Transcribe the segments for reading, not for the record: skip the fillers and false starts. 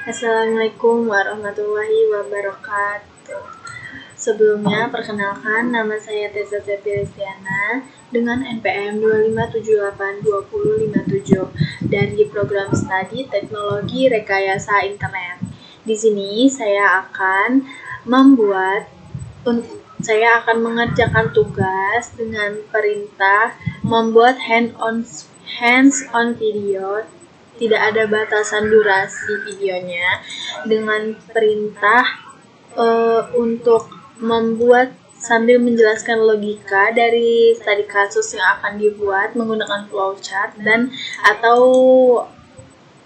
Assalamualaikum warahmatullahi wabarakatuh. Sebelumnya, perkenalkan nama saya Tessa Septilistiana dengan NPM 257820057 dari program studi Teknologi Rekayasa Internet. Di sini saya akan mengerjakan tugas dengan perintah membuat hands-on video. Tidak ada batasan durasi videonya, dengan perintah untuk membuat sambil menjelaskan logika dari studi kasus yang akan dibuat menggunakan flowchart dan atau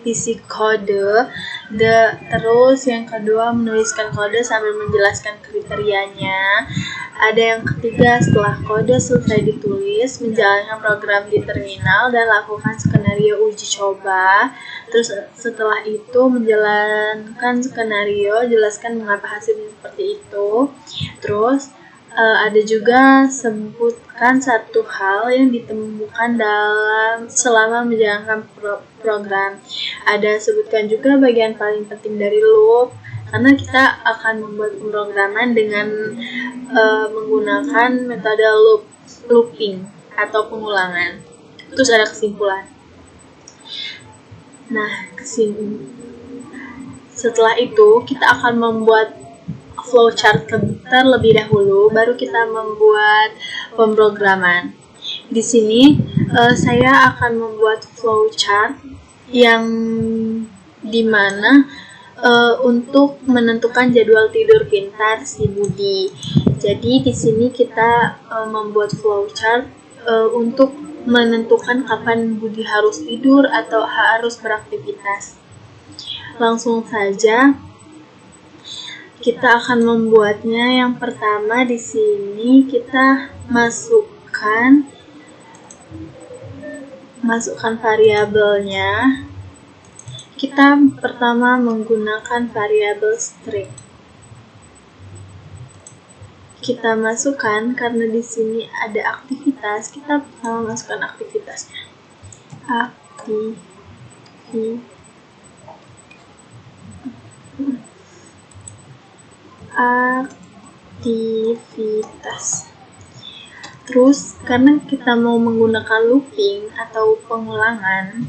isi kode. Terus yang kedua, menuliskan kode sambil menjelaskan kriterianya. Ada yang ketiga, setelah kode selesai ditulis, menjalankan program di terminal dan lakukan skenario uji coba. Terus setelah itu menjalankan skenario, jelaskan mengapa hasilnya seperti itu. Terus ada juga sebutkan satu hal yang ditemukan selama menjalankan program. Ada sebutkan juga bagian paling penting dari loop, karena kita akan membuat pemrograman dengan menggunakan metode looping atau pengulangan. Terus ada kesimpulan. Nah, setelah itu kita akan membuat flowchart terlebih dahulu, baru kita membuat pemrograman. Di sini saya akan membuat flowchart yang dimana untuk menentukan jadwal tidur pintar si Budi. Jadi di sini kita membuat flowchart untuk menentukan kapan Budi harus tidur atau harus beraktivitas. Langsung saja kita akan membuatnya. Yang pertama di sini kita masukkan variabelnya. Kita pertama menggunakan variabel string. Kita masukkan karena di sini ada aktivitas. Kita pertama masukkan aktivitasnya. Aktivitas. Terus karena kita mau menggunakan looping atau pengulangan,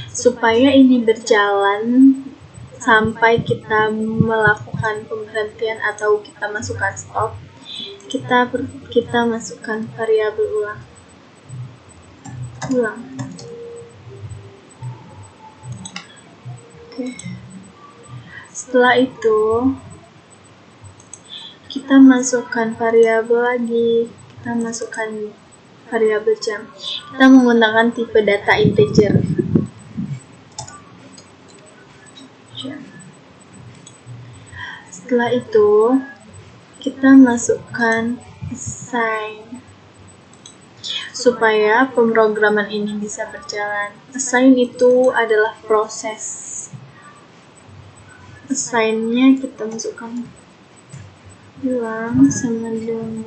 supaya ini berjalan sampai kita melakukan pemberhentian atau kita masukkan stop, kita masukkan variabel ulang. Oke. Setelah itu kita masukkan variabel lagi. Kita masukkan variabel jam. Kita menggunakan tipe data integer. Setelah itu kita masukkan assign supaya pemrograman ini bisa berjalan. Assign itu adalah proses. Assign-nya kita masukkan ulang sama dengan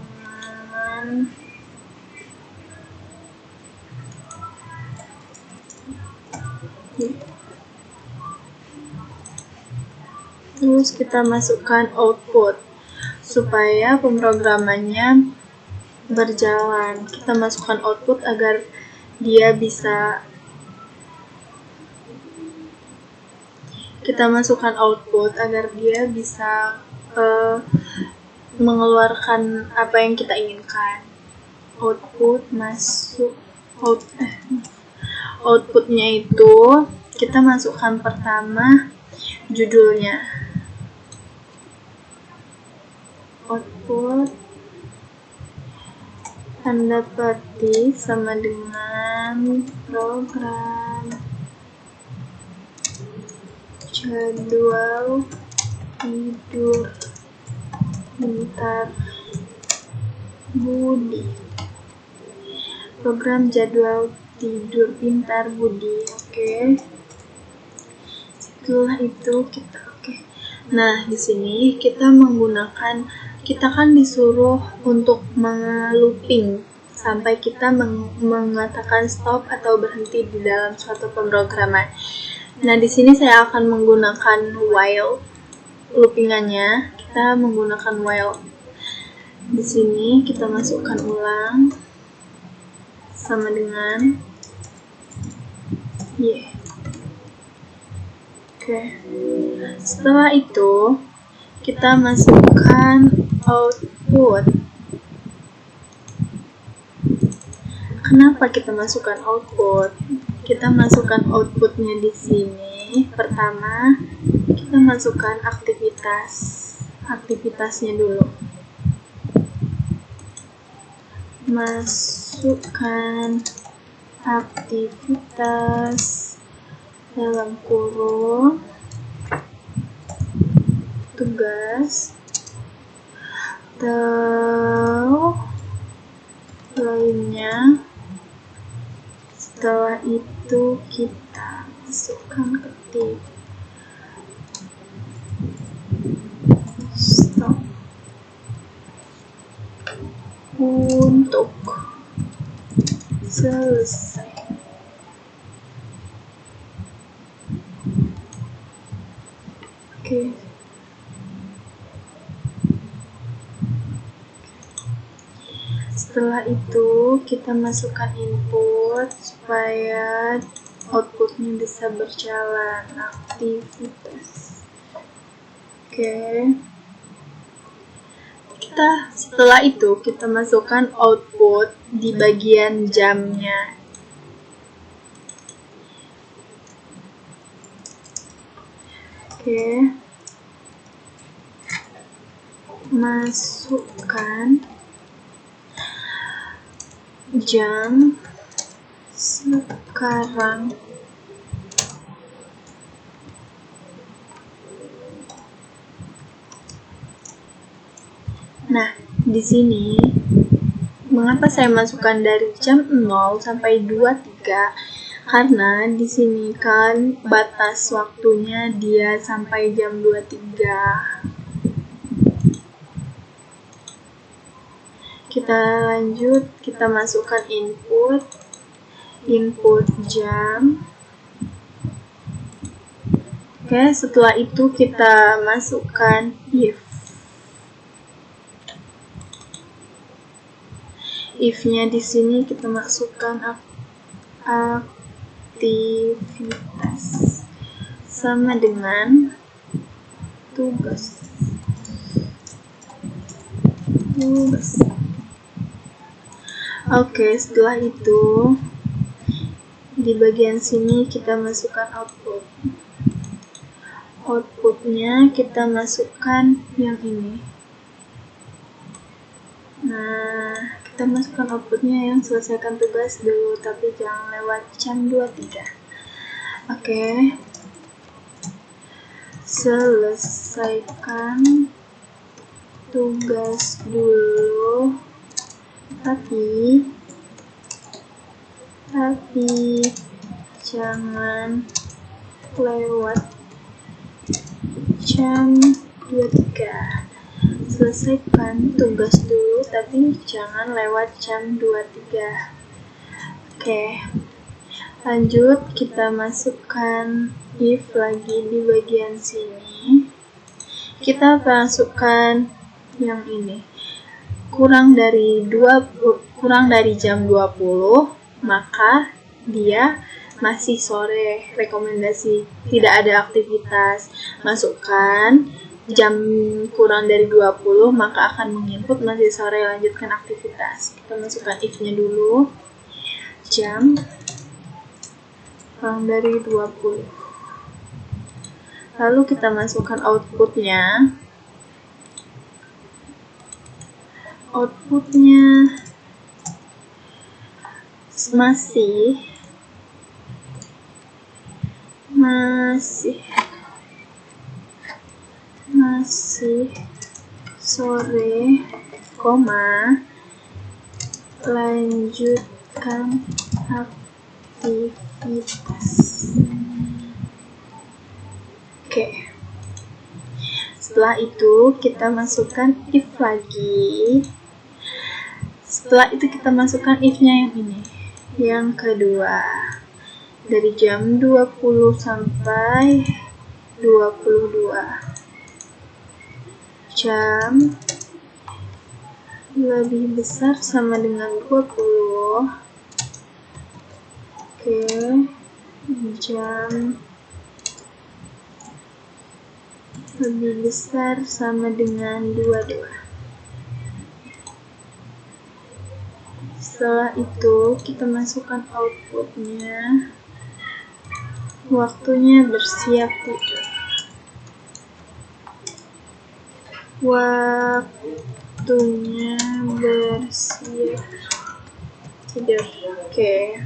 terus kita masukkan output supaya pemrogramannya berjalan. Kita masukkan output agar dia bisa mengeluarkan apa yang kita inginkan. Outputnya itu kita masukkan pertama judulnya. Output tanda petik sama dengan program jadwal tidur pintar Budi. Program jadwal tidur pintar Budi. Oke. Setelah itu Nah, di sini kita kan disuruh untuk looping sampai kita mengatakan stop atau berhenti di dalam suatu pemrograman. Nah, di sini saya akan menggunakan while loopingannya. Kita menggunakan while. Di sini kita masukkan ulang sama dengan Oke. Setelah itu kita masukkan output. Kenapa kita masukkan output? Kita masukkan outputnya di sini. Pertama, kita masukkan aktivitasnya dulu. Masukkan aktivitas dalam kurung tugas atau lainnya. Setelah itu kita masukkan ketik stop untuk selesai. Oke. Setelah itu kita masukkan input supaya outputnya bisa berjalan. Aktivitas. Oke. Setelah itu kita masukkan output di bagian jamnya. Oke. Masukkan jam sekarang. Nah, di sini mengapa saya masukkan dari jam 0 sampai 23? Karena di sini kan batas waktunya dia sampai jam 23. Kita lanjut, kita masukkan input jam. Oke, setelah itu kita masukkan if-nya di sini kita masukkan aktivitas sama dengan tugas. Oke, setelah itu di bagian sini kita masukkan output. Outputnya kita masukkan yang ini. Nah, kita masukkan outputnya yang selesaikan tugas dulu, tapi jangan lewat jam 23. Oke. Selesaikan tugas dulu. Tapi jangan lewat jam 23. Selesaikan tugas dulu, tapi jangan lewat jam 23. Oke. Lanjut, kita masukkan if lagi di bagian sini. Kita masukkan yang ini. Kurang dari jam 20, maka dia masih sore. Rekomendasi tidak ada aktivitas. Masukkan jam kurang dari 20, maka akan menginput masih sore, lanjutkan aktivitas. Kita masukkan if-nya dulu. Jam kurang dari 20. Lalu kita masukkan outputnya. Outputnya masih sore, lanjutkan aktivitas. Oke. Setelah itu kita masukkan if lagi. Setelah itu kita masukkan if-nya yang ini, yang kedua. dari jam 20 sampai 22 jam lebih besar sama dengan 20. Oke, jam lebih besar sama dengan 22. Setelah itu kita masukkan outputnya. Waktunya bersiap tidur. Waktunya bersiap tidur. Oke.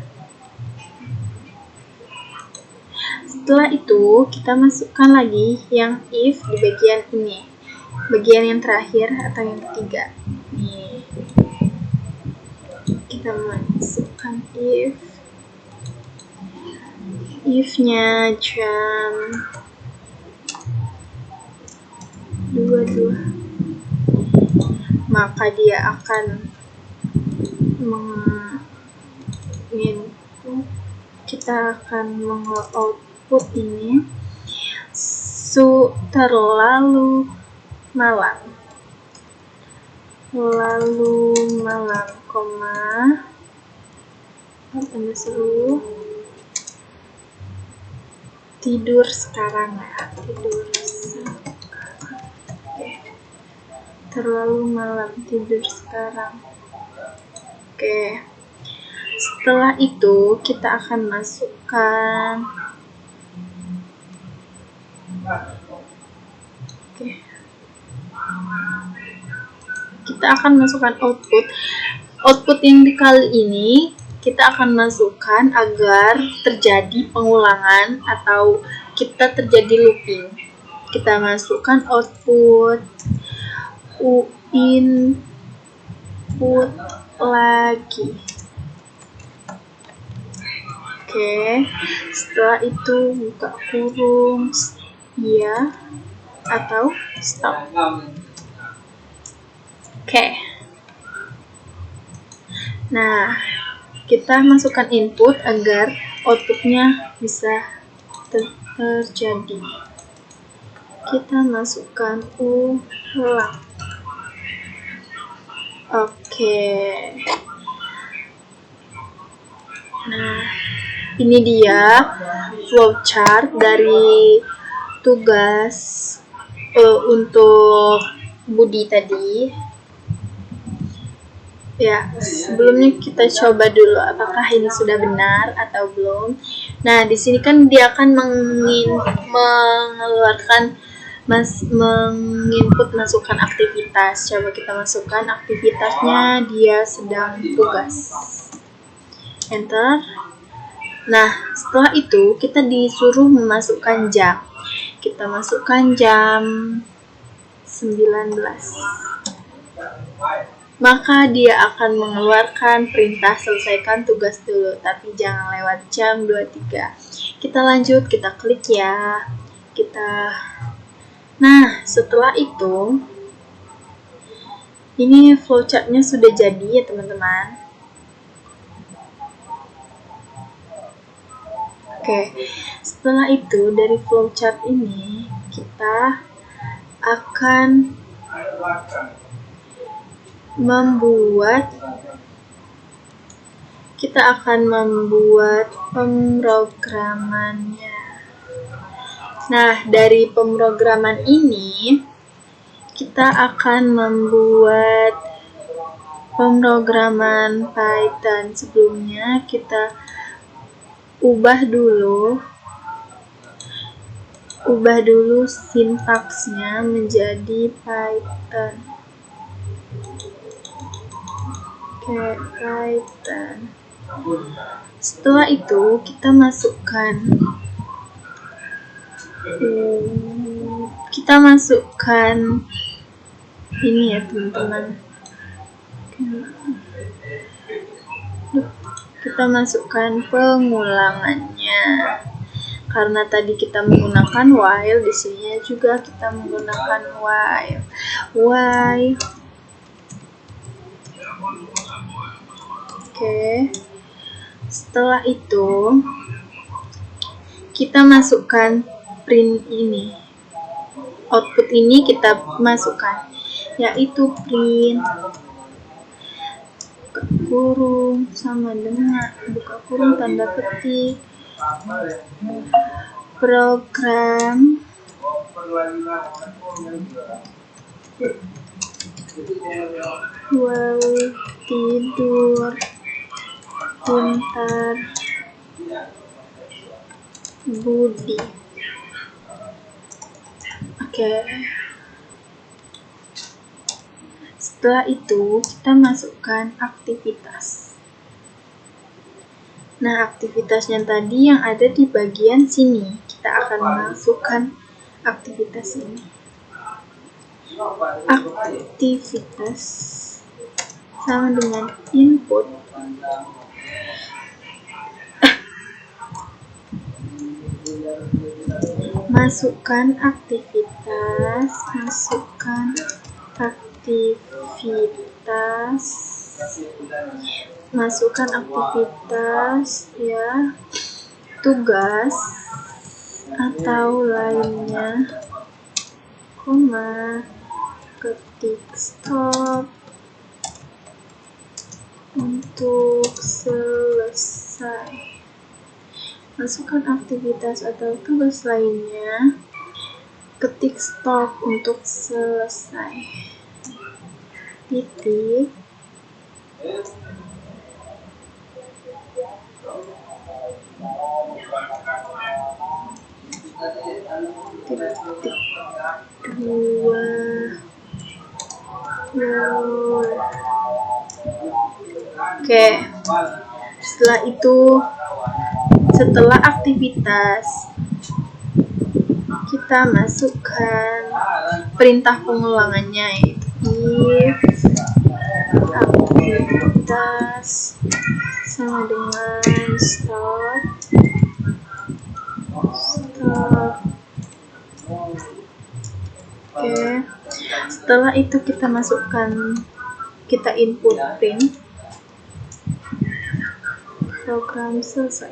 Setelah itu kita masukkan lagi yang if di bagian ini, bagian yang terakhir atau yang ketiga. Nih, kita masukkan if-nya jam 22, maka dia akan kita akan mengoutput ini terlalu malam, koma tanda seru, tidur sekarang ya, terlalu malam, tidur sekarang. Oke. Setelah itu kita akan masukkan output yang kali ini kita akan masukkan agar terjadi pengulangan atau kita terjadi looping. Kita masukkan output input lagi. Oke, setelah itu buka kurung, ya atau stop. Oke. Nah, kita masukkan input agar outputnya bisa terjadi. Kita masukkan ulang. Oke. Nah, ini dia flowchart dari tugas untuk Budi tadi. Ya, sebelumnya kita coba dulu apakah ini sudah benar atau belum. Nah, di sini kan dia akan menginput masukkan aktivitas. Coba kita masukkan aktivitasnya, dia sedang tugas. Enter. Nah, setelah itu kita disuruh memasukkan jam. Kita masukkan jam 19. Maka dia akan mengeluarkan perintah selesaikan tugas dulu, tapi jangan lewat jam 23. Kita lanjut, kita klik ya. Nah, setelah itu ini flowchartnya sudah jadi ya teman-teman. Oke, setelah itu dari flowchart ini kita akan membuat pemrogramannya. Nah, dari pemrograman ini kita akan membuat pemrograman Python. Sebelumnya kita ubah dulu sintaksnya menjadi Python. Python. Setelah itu kita masukkan ini ya teman-teman. Kita masukkan pengulangannya. Karena tadi kita menggunakan while, di sini juga kita menggunakan while. Oke. Setelah itu kita masukkan print ini, output ini kita masukkan, yaitu print buka kurung sama dengan buka kurung tanda petik program wow tidur pintar Budi. Oke. Setelah itu kita masukkan aktivitas. Nah, aktivitasnya tadi yang ada di bagian sini, kita akan masukkan aktivitas ini. Aktivitas sama dengan input. Masukkan aktivitas, ya, tugas atau lainnya, koma, ketik stop untuk selesai. Masukkan aktivitas atau tugas lainnya, ketik stop untuk selesai. Titik. Titik 2. Oke. Setelah itu, setelah aktivitas, kita masukkan perintah pengulangannya, yaitu if aktivitas sama dengan stop. Oke. Setelah itu kita input print, program selesai.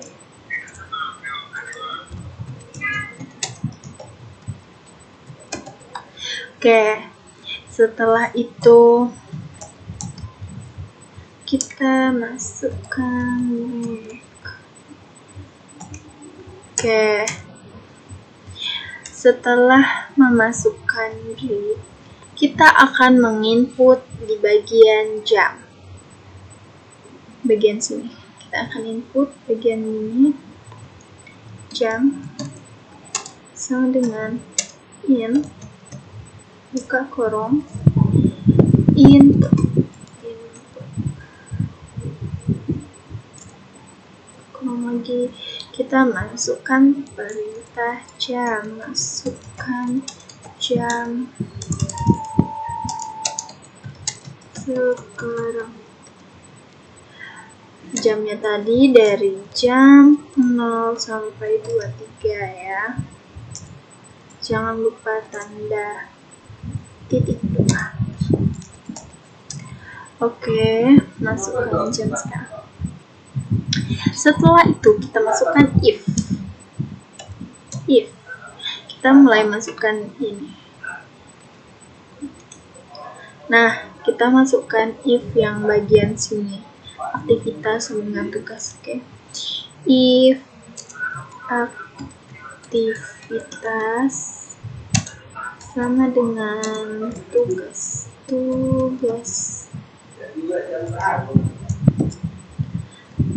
Oke, setelah itu kita masukkan Oke, setelah memasukkan read, kita akan menginput di bagian jam. Bagian sini, kita akan input bagian ini, jam, sama dengan in, buka kurung, input. Lagi kita masukkan perintah jam, masukkan jam sekarang. Jamnya tadi dari jam 0 sampai 23 ya. Jangan lupa tanda titik 2. Oke, masukkan jam sekarang. Setelah itu kita masukkan if. Kita mulai masukkan ini. Nah, kita masukkan if yang bagian sini, aktivitas dengan tugas. Oke. If aktivitas sama dengan tugas.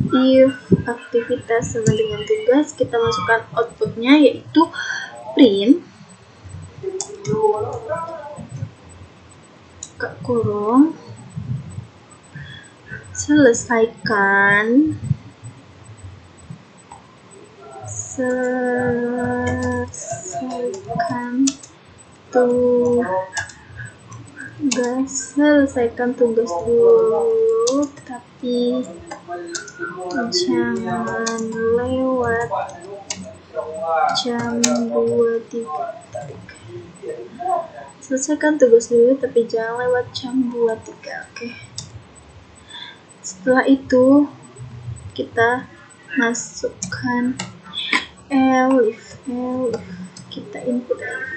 If aktivitas sama dengan tugas, kita masukkan outputnya, yaitu print buka kurung selesaikan tugas dulu, tapi jangan lewat jam 23. Selesaikan tugas dulu, tapi jangan lewat jam 23. Oke. Setelah itu kita masukkan elif, kita input elif.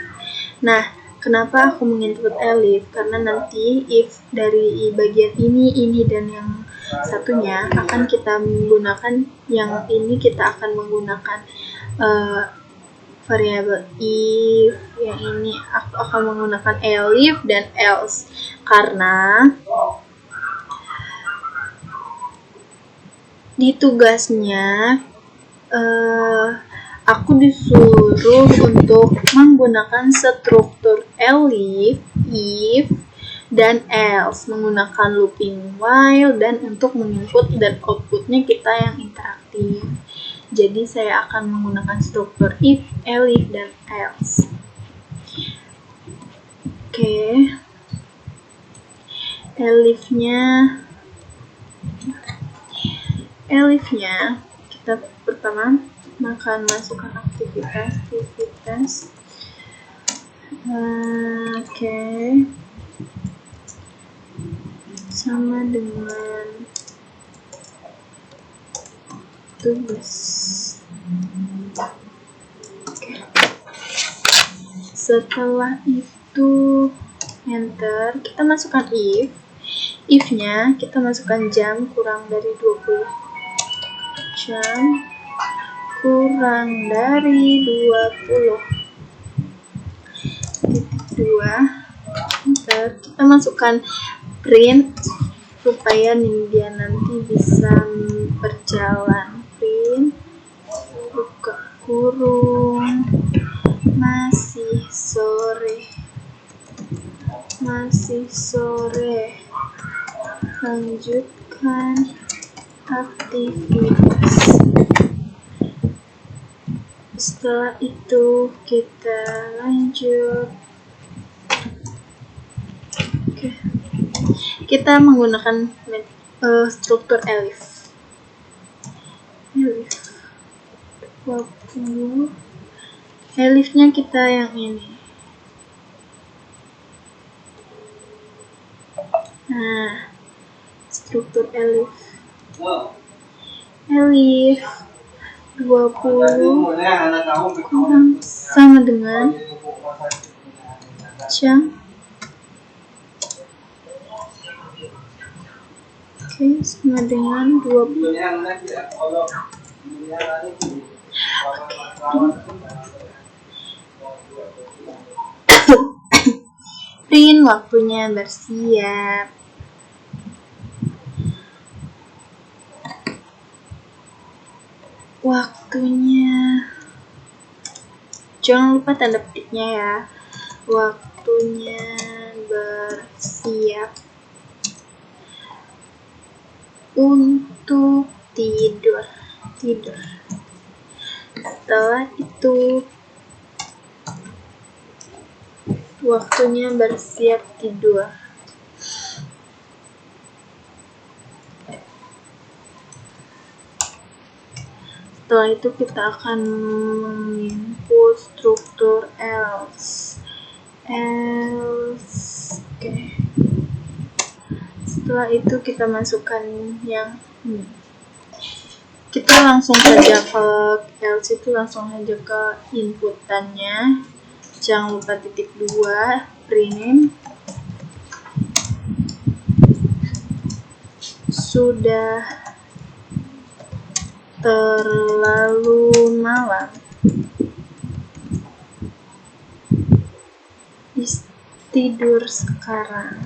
Nah, kenapa aku menginput elif? Karena nanti if dari bagian ini dan yang satunya akan kita menggunakan, yang ini kita akan menggunakan variabel if, yang ini aku akan menggunakan elif dan else, karena di tugasnya aku disuruh untuk menggunakan struktur elif, if, dan else, menggunakan looping while, dan untuk menginput dan outputnya kita yang interaktif. Jadi saya akan menggunakan struktur if, elif, dan else. Oke. Elifnya kita pertama akan masukkan aktivitas. Oke. Sama dengan tugas. Oke. Setelah itu enter, kita masukkan if-nya kita masukkan jam kurang dari 20, jam kurang dari 20.2. Enter, kita masukkan print supaya dia nanti bisa berjalan. Print buka kurung masih sore, lanjutkan aktivitas. Setelah itu kita lanjut. Oke. Kita menggunakan struktur elif. Waktu elifnya kita yang ini. Nah, struktur elif 20 kurang sama dengan jam. Oke, sama dengan 20. Print waktunya bersiap. Waktunya, jangan lupa tanda petiknya ya. Waktunya bersiap untuk tidur. Setelah itu waktunya bersiap tidur. Setelah itu kita akan menginput struktur else. Oke. Setelah itu kita masukkan yang ini. Kita langsung saja ke else itu, langsung saja ke inputannya. Jangan lupa titik 2, print. Sudah terlalu malam. Tidur sekarang.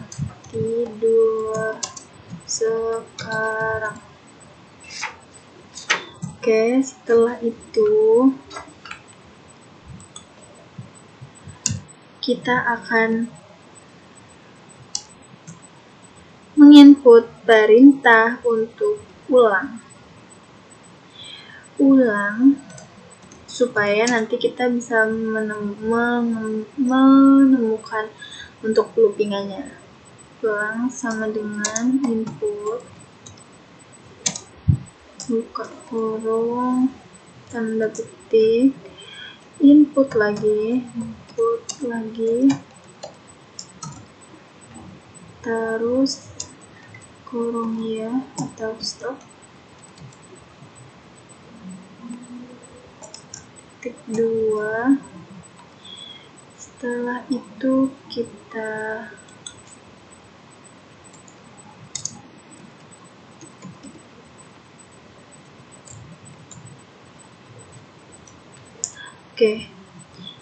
Oke, setelah itu kita akan menginput perintah untuk ulang supaya nanti kita bisa menemukan untuk loopingannya. Ulang sama dengan input buka kurung tanda petik, input lagi, terus kurung ya atau stop. ketik 2. Setelah itu kita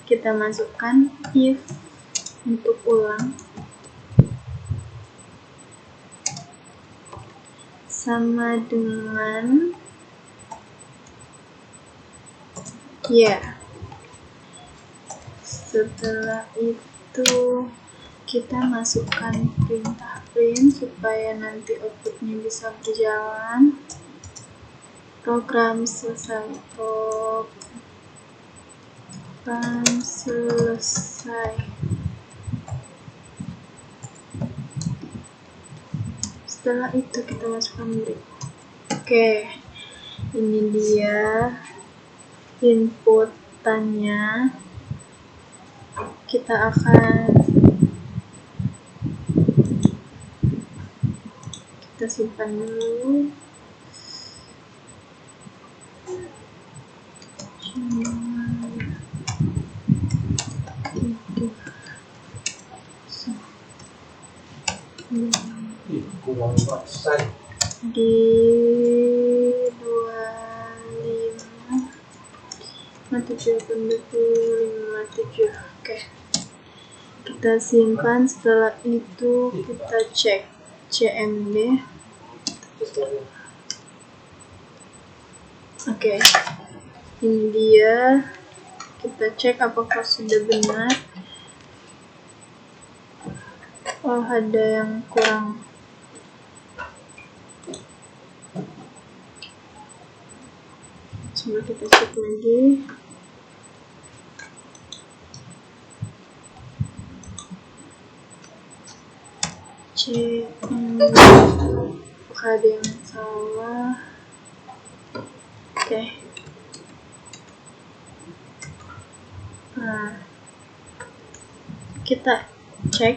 kita masukkan if untuk ulang sama dengan setelah itu kita masukkan perintah print supaya nanti outputnya bisa berjalan. Program selesai. Setelah itu kita masukkan break. Ini dia inputannya. Kita simpan dulu. Di 25.7.25.7. Kita simpan. Setelah itu kita cek cmd. Ini dia. Kita cek apakah sudah benar. Ada yang kurang. Coba kita cek lagi. Apakah ada yang salah? Kita cek.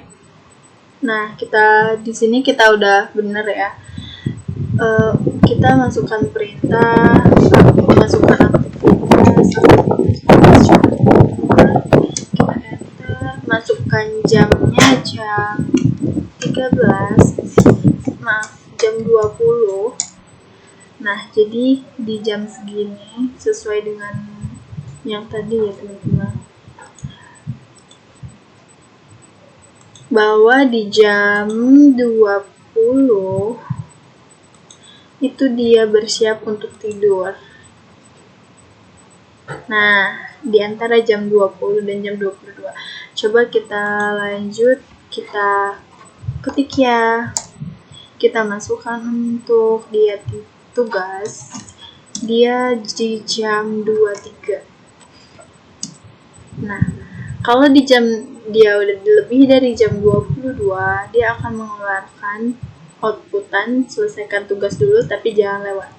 Di sini kita udah bener ya. Kita masukkan perintah, masukkan aktivitas, kita enter, masukkan jamnya jam 20. Jadi di jam segini sesuai dengan yang tadi ya teman-teman, bahwa di jam 20 itu dia bersiap untuk tidur. Di antara jam 20 dan jam 22. Coba kita lanjut, kita ketik ya. Kita masukkan untuk dia tugas. Dia di jam 23. Kalau di jam dia udah lebih dari jam 22, dia akan mengeluarkan outputan selesaikan tugas dulu tapi jangan lewat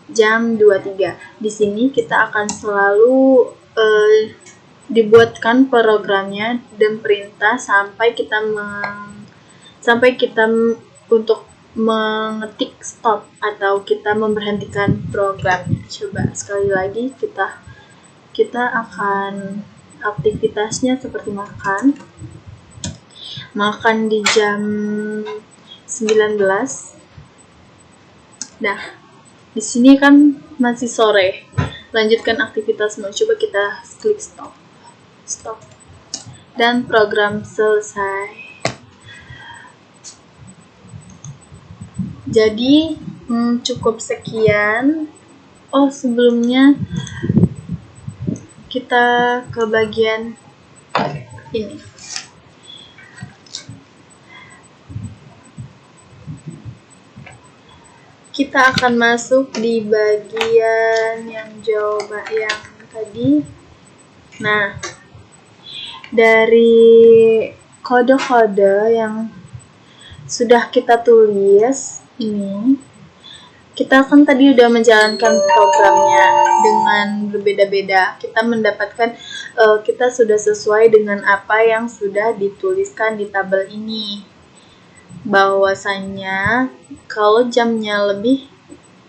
jam 23. Di sini kita akan selalu dibuatkan programnya dan perintah sampai kita untuk mengetik stop atau kita memberhentikan programnya. Coba sekali lagi kita akan aktivitasnya seperti makan di jam 19. Di sini kan masih sore. Lanjutkan aktivitasmu. Coba kita klik stop. Dan program selesai. Jadi cukup sekian. Sebelumnya kita ke bagian ini. Kita akan masuk di bagian yang jawaban yang tadi. Dari kode-kode yang sudah kita tulis ini, kita kan tadi udah menjalankan programnya dengan berbeda-beda. Kita mendapatkan kita sudah sesuai dengan apa yang sudah dituliskan di tabel ini. Bahwasanya kalau jamnya lebih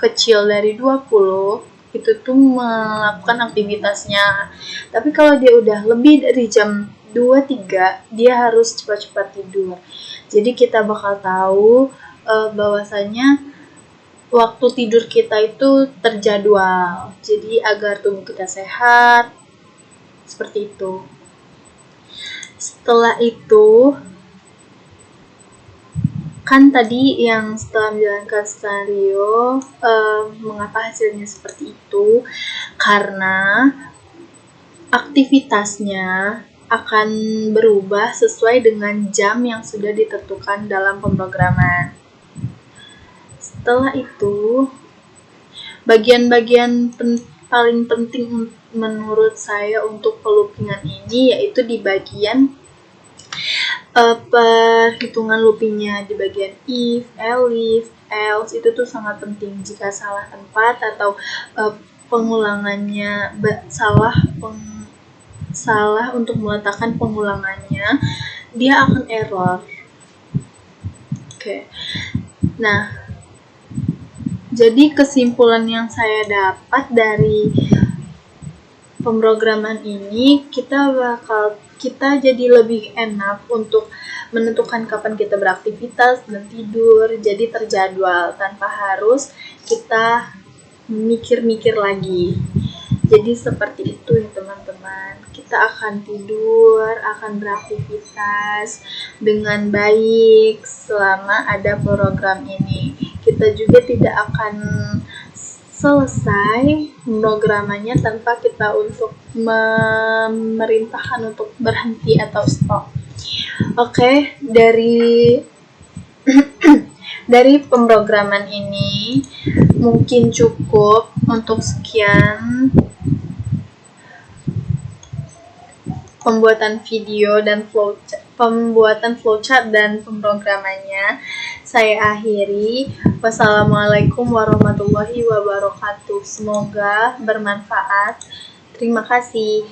kecil dari 20, itu tuh melakukan aktivitasnya. Tapi kalau dia udah lebih dari jam 2-3, dia harus cepat-cepat tidur. Jadi kita bakal tahu bahwasanya waktu tidur kita itu terjadwal. Jadi agar tubuh kita sehat, seperti itu. Setelah itu, kan tadi yang setelah menjalankan skenario, mengapa hasilnya seperti itu? Karena aktivitasnya akan berubah sesuai dengan jam yang sudah ditentukan dalam pemrograman. Setelah itu, bagian-bagian paling penting menurut saya untuk peloopingan ini yaitu di bagian perhitungan loopingnya, di bagian if, else itu tuh sangat penting. Jika salah tempat atau pengulangannya salah untuk meletakkan pengulangannya, dia akan error. Oke. Nah, jadi kesimpulan yang saya dapat dari pemrograman ini, kita jadi lebih enak untuk menentukan kapan kita beraktivitas dan tidur, jadi terjadwal tanpa harus kita mikir-mikir lagi. Jadi seperti itu ya teman-teman, kita akan tidur, akan beraktivitas dengan baik selama ada program ini. Kita juga tidak akan selesai programannya tanpa kita untuk memerintahkan untuk berhenti atau stop. Oke, dari pemrograman ini mungkin cukup untuk sekian pembuatan video dan flowchart dan pemrogramannya. Saya akhiri. Wassalamualaikum warahmatullahi wabarakatuh. Semoga bermanfaat. Terima kasih.